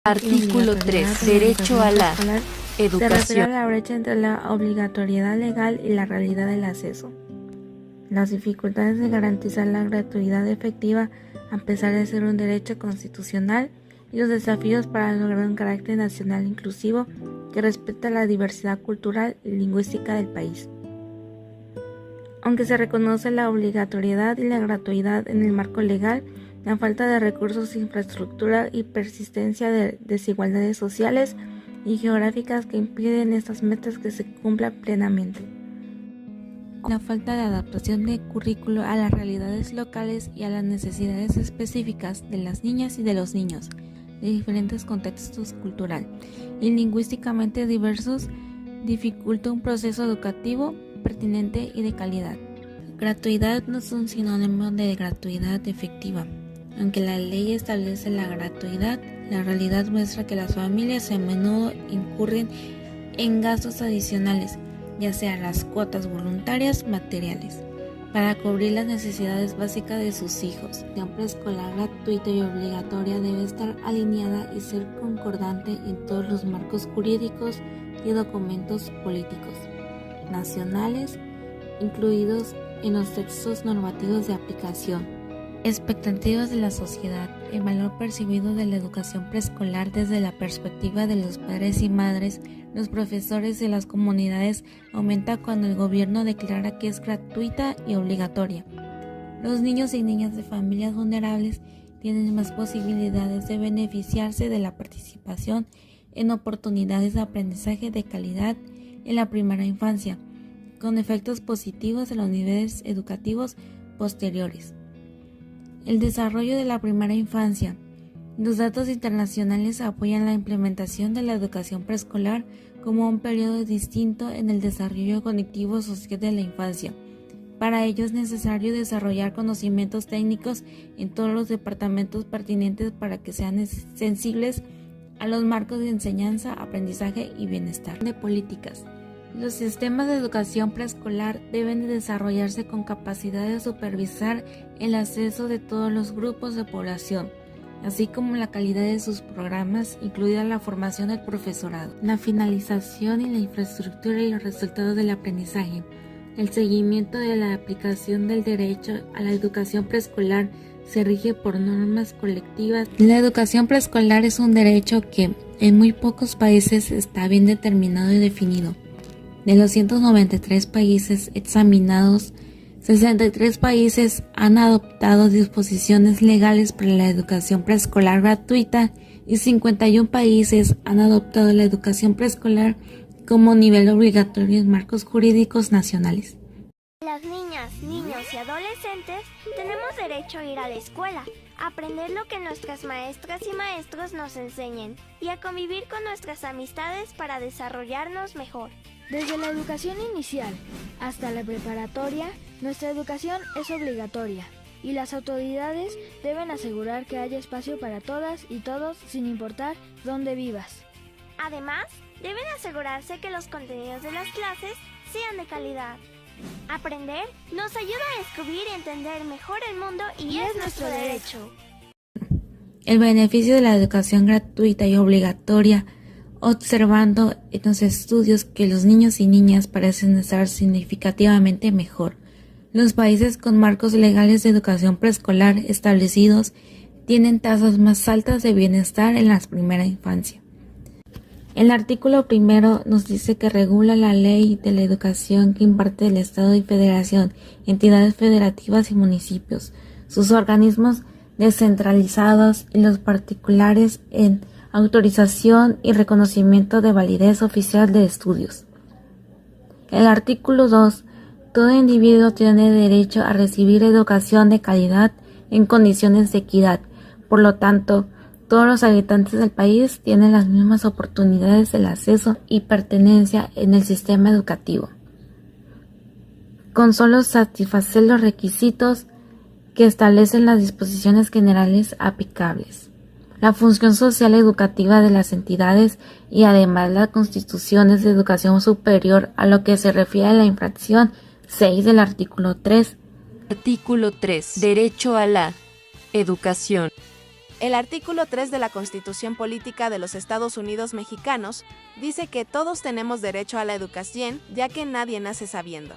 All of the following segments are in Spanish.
Artículo 3. Derecho a la Se refiere educación. a la brecha entre la obligatoriedad legal y la realidad del acceso. Las dificultades de garantizar la gratuidad efectiva a pesar de ser un derecho constitucional y los desafíos para lograr un carácter nacional inclusivo que respeta la diversidad cultural y lingüística del país. Aunque se reconoce la obligatoriedad y la gratuidad en el marco legal, la falta de recursos, infraestructura y persistencia de desigualdades sociales y geográficas que impiden estas metas que se cumplan plenamente. La falta de adaptación de currículo a las realidades locales y a las necesidades específicas de las niñas y de los niños de diferentes contextos cultural y lingüísticamente diversos dificulta un proceso educativo pertinente y de calidad. Gratuidad no es un sinónimo de gratuidad efectiva. Aunque la ley establece la gratuidad, la realidad muestra que las familias a menudo incurren en gastos adicionales, ya sea las cuotas voluntarias materiales, para cubrir las necesidades básicas de sus hijos. La educación preescolar gratuita y obligatoria debe estar alineada y ser concordante en todos los marcos jurídicos y documentos políticos nacionales, incluidos en los textos normativos de aplicación. Expectativas de la sociedad. El valor percibido de la educación preescolar desde la perspectiva de los padres y madres, los profesores y las comunidades aumenta cuando el gobierno declara que es gratuita y obligatoria. Los niños y niñas de familias vulnerables tienen más posibilidades de beneficiarse de la participación en oportunidades de aprendizaje de calidad en la primera infancia, con efectos positivos en los niveles educativos posteriores. El desarrollo de la primera infancia. Los datos internacionales apoyan la implementación de la educación preescolar como un periodo distinto en el desarrollo cognitivo social de la infancia. Para ello es necesario desarrollar conocimientos técnicos en todos los departamentos pertinentes para que sean sensibles a los marcos de enseñanza, aprendizaje y bienestar. De políticas. Los sistemas de educación preescolar deben de desarrollarse con capacidad de supervisar el acceso de todos los grupos de población, así como la calidad de sus programas, incluida la formación del profesorado, la finalización y la infraestructura y los resultados del aprendizaje, el seguimiento de la aplicación del derecho a la educación preescolar se rige por normas colectivas. La educación preescolar es un derecho que en muy pocos países está bien determinado y definido. De los 193 países examinados, 63 países han adoptado disposiciones legales para la educación preescolar gratuita y 51 países han adoptado la educación preescolar como nivel obligatorio en marcos jurídicos nacionales. Las niñas, niños y adolescentes tenemos derecho a ir a la escuela, a aprender lo que nuestras maestras y maestros nos enseñen y a convivir con nuestras amistades para desarrollarnos mejor. Desde la educación inicial hasta la preparatoria, nuestra educación es obligatoria y las autoridades deben asegurar que haya espacio para todas y todos sin importar dónde vivas. Además, deben asegurarse que los contenidos de las clases sean de calidad. Aprender nos ayuda a descubrir y entender mejor el mundo y es nuestro derecho. El beneficio de la educación gratuita y obligatoria. Observando en los estudios que los niños y niñas parecen estar significativamente mejor. Los países con marcos legales de educación preescolar establecidos tienen tasas más altas de bienestar en la primera infancia. El artículo 1 nos dice que regula la ley de la educación que imparte el Estado y Federación, entidades federativas y municipios, sus organismos descentralizados y los particulares en autorización y reconocimiento de validez oficial de estudios. El artículo 2. Todo individuo tiene derecho a recibir educación de calidad en condiciones de equidad. Por lo tanto, todos los habitantes del país tienen las mismas oportunidades del acceso y pertenencia en el sistema educativo, con solo satisfacer los requisitos que establecen las disposiciones generales aplicables. La función social educativa de las entidades y además las constituciones de educación superior a lo que se refiere a la infracción 6 del artículo 3. Artículo 3. Derecho a la educación. El artículo 3 de la Constitución Política de los Estados Unidos Mexicanos dice que todos tenemos derecho a la educación, ya que nadie nace sabiendo.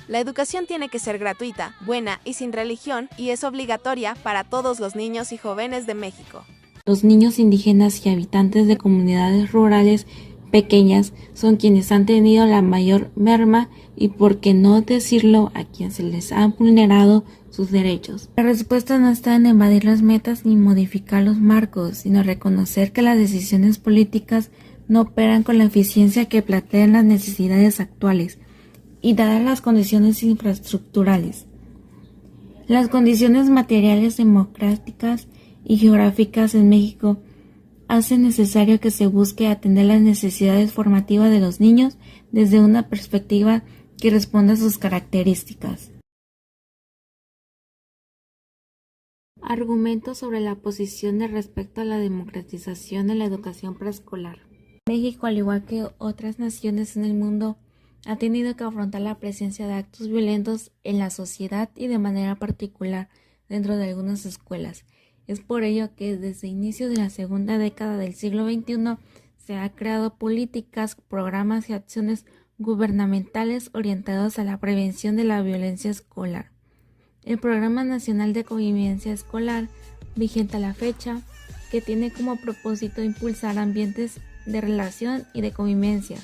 La educación tiene que ser gratuita, buena y sin religión, y es obligatoria para todos los niños y jóvenes de México. Los niños indígenas y habitantes de comunidades rurales pequeñas son quienes han tenido la mayor merma y, por qué no decirlo, a quien se les ha vulnerado sus derechos. La respuesta no está en evadir las metas ni modificar los marcos, sino reconocer que las decisiones políticas no operan con la eficiencia que plantean las necesidades actuales y dadas las condiciones infraestructurales. Las condiciones materiales, democráticas y geográficas en México hace necesario que se busque atender las necesidades formativas de los niños desde una perspectiva que responda a sus características. Argumentos sobre la posición de respecto a la democratización de la educación preescolar. México, al igual que otras naciones en el mundo, ha tenido que afrontar la presencia de actos violentos en la sociedad y de manera particular dentro de algunas escuelas. Es por ello que desde inicios de la segunda década del siglo XXI se han creado políticas, programas y acciones gubernamentales orientados a la prevención de la violencia escolar. El Programa Nacional de Convivencia Escolar, vigente a la fecha, que tiene como propósito impulsar ambientes de relación y de convivencia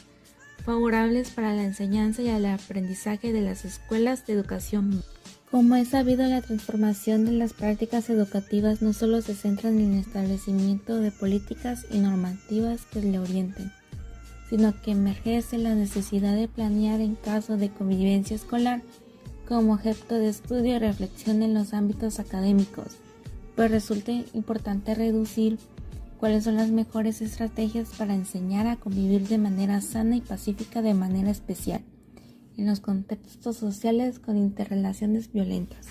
favorables para la enseñanza y el aprendizaje de las escuelas de educación. Como es sabido, la transformación de las prácticas educativas no solo se centra en el establecimiento de políticas y normativas que le orienten, sino que emerge la necesidad de planear en caso de convivencia escolar como objeto de estudio y reflexión en los ámbitos académicos, pues resulta importante reducir cuáles son las mejores estrategias para enseñar a convivir de manera sana y pacífica de manera especial en los contextos sociales con interrelaciones violentas.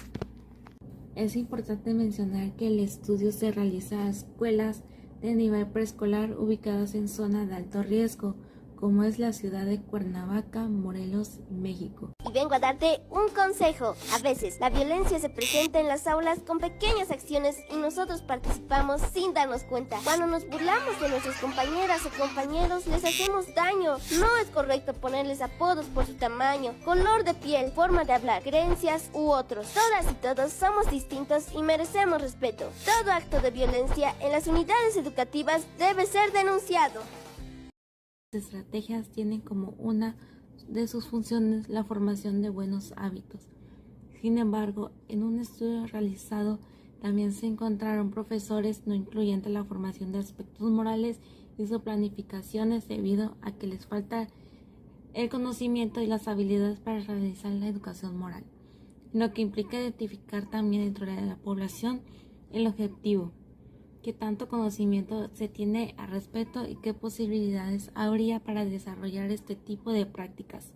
Es importante mencionar que el estudio se realiza a escuelas de nivel preescolar ubicadas en zonas de alto riesgo, como es la ciudad de Cuernavaca, Morelos, México. Y vengo a darte un consejo. A veces la violencia se presenta en las aulas con pequeñas acciones y nosotros participamos sin darnos cuenta. Cuando nos burlamos de nuestras compañeras o compañeros, les hacemos daño. No es correcto ponerles apodos por su tamaño, color de piel, forma de hablar, creencias u otros. Todas y todos somos distintos y merecemos respeto. Todo acto de violencia en las unidades educativas debe ser denunciado. Estrategias tienen como una de sus funciones la formación de buenos hábitos. Sin embargo, en un estudio realizado también se encontraron profesores no incluyendo la formación de aspectos morales y su planificaciones debido a que les falta el conocimiento y las habilidades para realizar la educación moral, lo que implica identificar también dentro de la población el objetivo, qué tanto conocimiento se tiene al respecto y qué posibilidades habría para desarrollar este tipo de prácticas.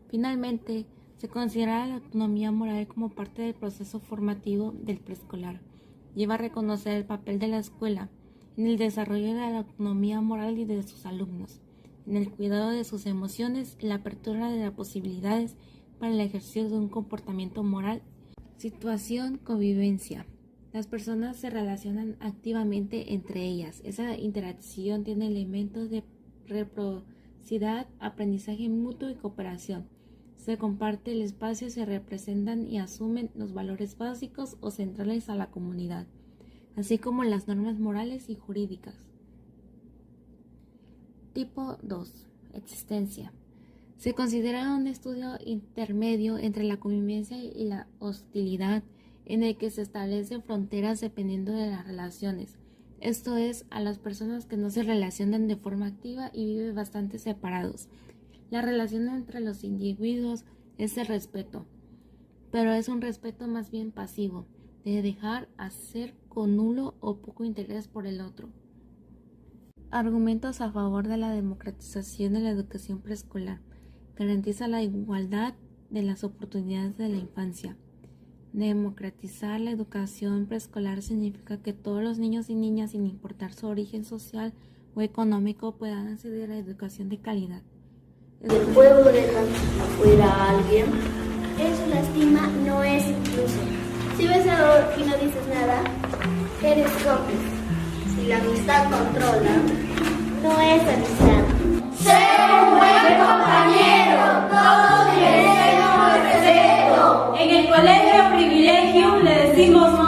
Finalmente, se considera la autonomía moral como parte del proceso formativo del preescolar. Lleva a reconocer el papel de la escuela en el desarrollo de la autonomía moral y de sus alumnos, en el cuidado de sus emociones y la apertura de las posibilidades para el ejercicio de un comportamiento moral. Situación, convivencia. Las personas se relacionan activamente entre ellas. Esa interacción tiene elementos de reciprocidad, aprendizaje mutuo y cooperación. Se comparte el espacio, se representan y asumen los valores básicos o centrales a la comunidad, así como las normas morales y jurídicas. Tipo 2. Existencia. Se considera un estudio intermedio entre la convivencia y la hostilidad, en el que se establecen fronteras dependiendo de las relaciones, esto es, a las personas que no se relacionan de forma activa y viven bastante separados. La relación entre los individuos es el respeto, pero es un respeto más bien pasivo, de dejar hacer con nulo o poco interés por el otro. Argumentos a favor de la democratización de la educación preescolar. Garantiza la igualdad de las oportunidades de la infancia. Democratizar la educación preescolar significa que todos los niños y niñas, sin importar su origen social o económico, puedan acceder a educación de calidad. ¿El pueblo deja afuera a alguien? Eso lastima, no es incluso. Si ves error y no dices nada, eres cómplice. Si la amistad controla, no es amistad. ¡Sé un buen compañero! ¡Todos merecemos respeto! En el colegio Privilegium le decimos